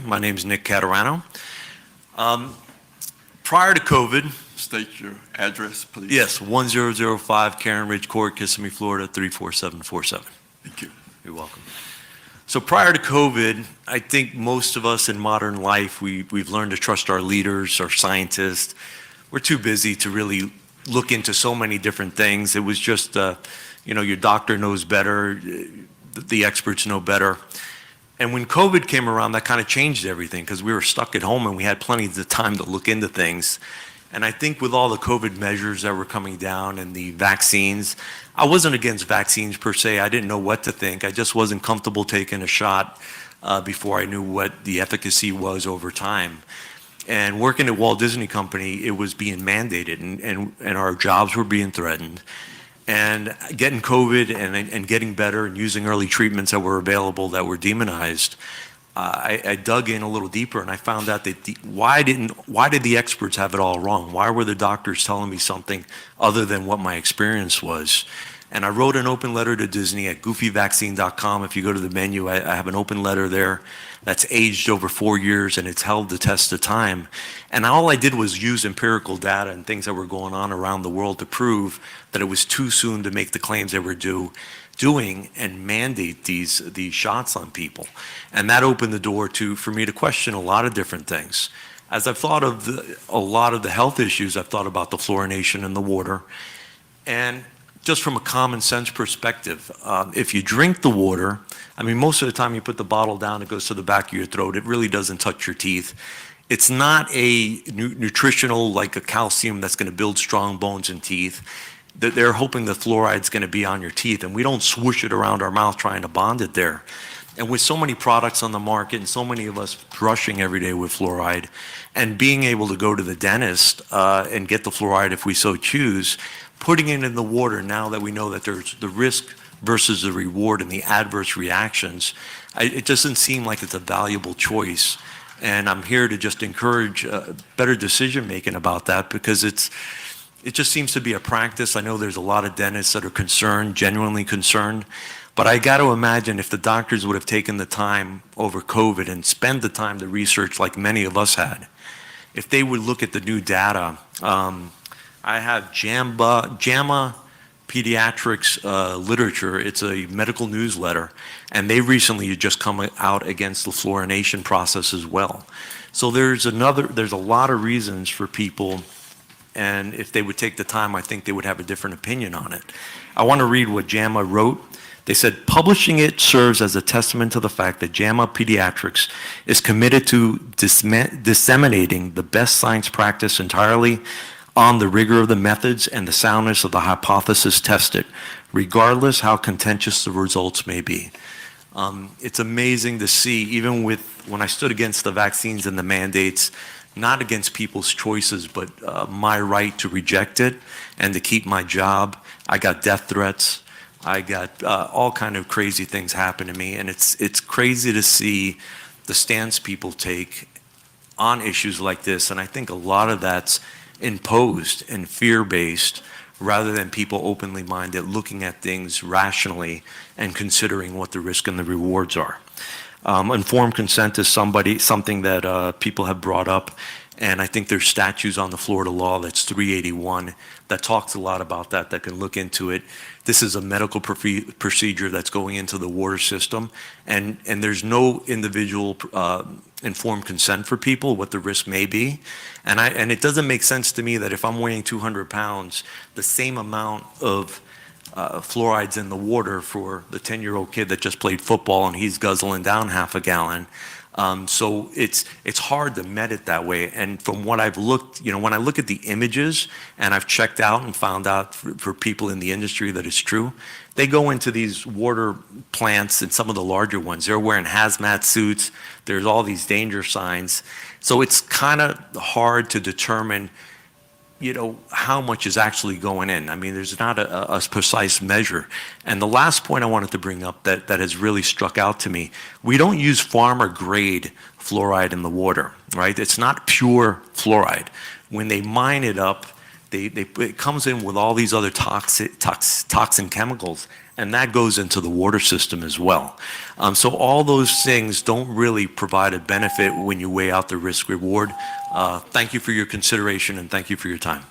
My name is Nick Catarano. Prior to COVID, State your address, please. yes, 1005 Karen Ridge Court, Kissimmee, Florida, 34747. Thank you. You're welcome. So prior to COVID, I think most of us in modern life, we've learned to trust our leaders, our scientists. We're too busy to really look into so many different things. It was just, your doctor knows better, the experts know better. And when COVID came around, that kind of changed everything because we were stuck at home and we had plenty of time to look into things. And I think with all the COVID measures that were coming down and the vaccines, I wasn't against vaccines per se. I didn't know what to think. I just wasn't comfortable taking a shot before I knew what the efficacy was over time. And working at Walt Disney Company, it was being mandated and our jobs were being threatened. And getting COVID and getting better and using early treatments that were available that were demonized, I dug in a little deeper and I found out that why did the experts have it all wrong? Why were the doctors telling me something other than what my experience was? And I wrote an open letter to Disney at goofyvaccine.com. If you go to the menu, I have an open letter there that's aged over 4 years and it's held the test of time. And all I did was use empirical data and things that were going on around the world to prove that it was too soon to make the claims they were doing and mandate these shots on people. And that opened the door for me to question a lot of different things. As I've thought of a lot of the health issues, I've thought about the fluorination in the water. And just from a common sense perspective, if you drink the water, I mean, most of the time you put the bottle down, it goes to the back of your throat. It really doesn't touch your teeth. It's not a nutritional, like a calcium that's going to build strong bones and teeth. They're hoping the fluoride's going to be on your teeth, and we don't swoosh it around our mouth trying to bond it there. And with so many products on the market and so many of us brushing every day with fluoride and being able to go to the dentist and get the fluoride if we so choose, putting it in the water now that we know that there's the risk versus the reward and the adverse reactions, it doesn't seem like it's a valuable choice. And I'm here to just encourage better decision making about that because it just seems to be a practice. I know there's a lot of dentists that are concerned, genuinely concerned, but I got to imagine if the doctors would have taken the time over COVID and spend the time to research like many of us had, if they would look at the new data. I have JAMA Pediatrics literature. It's a medical newsletter, and they recently just come out against the fluorination process as well. So there's a lot of reasons for people, and if they would take the time, I think they would have a different opinion on it. I want to read what JAMA wrote. They said, publishing it serves as a testament to the fact that JAMA Pediatrics is committed to disseminating the best science practice entirely on the rigor of the methods and the soundness of the hypothesis tested, regardless how contentious the results may be. It's amazing to see, even when I stood against the vaccines and the mandates, not against people's choices, but my right to reject it and to keep my job. I got death threats. I got all kind of crazy things happen to me, and it's crazy to see the stance people take on issues like this, and I think a lot of that's imposed and fear-based rather than people openly minded looking at things rationally and considering what the risk and the rewards are. Informed consent is something that people have brought up, and I think there's statutes on the Florida law that's 381 that talks a lot about that can look into it. This is a medical procedure that's going into the water system, and there's no individual informed consent for people, what the risk may be. And it doesn't make sense to me that if I'm weighing 200 pounds, the same amount of fluoride's in the water for the 10-year-old kid that just played football and he's guzzling down half a gallon. So it's hard to met it that way. And from what I've looked, when I look at the images and I've checked out and found out for people in the industry that it's true, they go into these water plants and some of the larger ones. They're wearing hazmat suits. There's all these danger signs. So it's kind of hard to determine, how much is actually going in. I mean, there's not a precise measure. And the last point I wanted to bring up that has really struck out to me, we don't use farmer grade fluoride in the water, right? It's not pure fluoride. When they mine it up, it comes in with all these other toxin chemicals, and that goes into the water system as well. So all those things don't really provide a benefit when you weigh out the risk reward. Thank you for your consideration, and thank you for your time.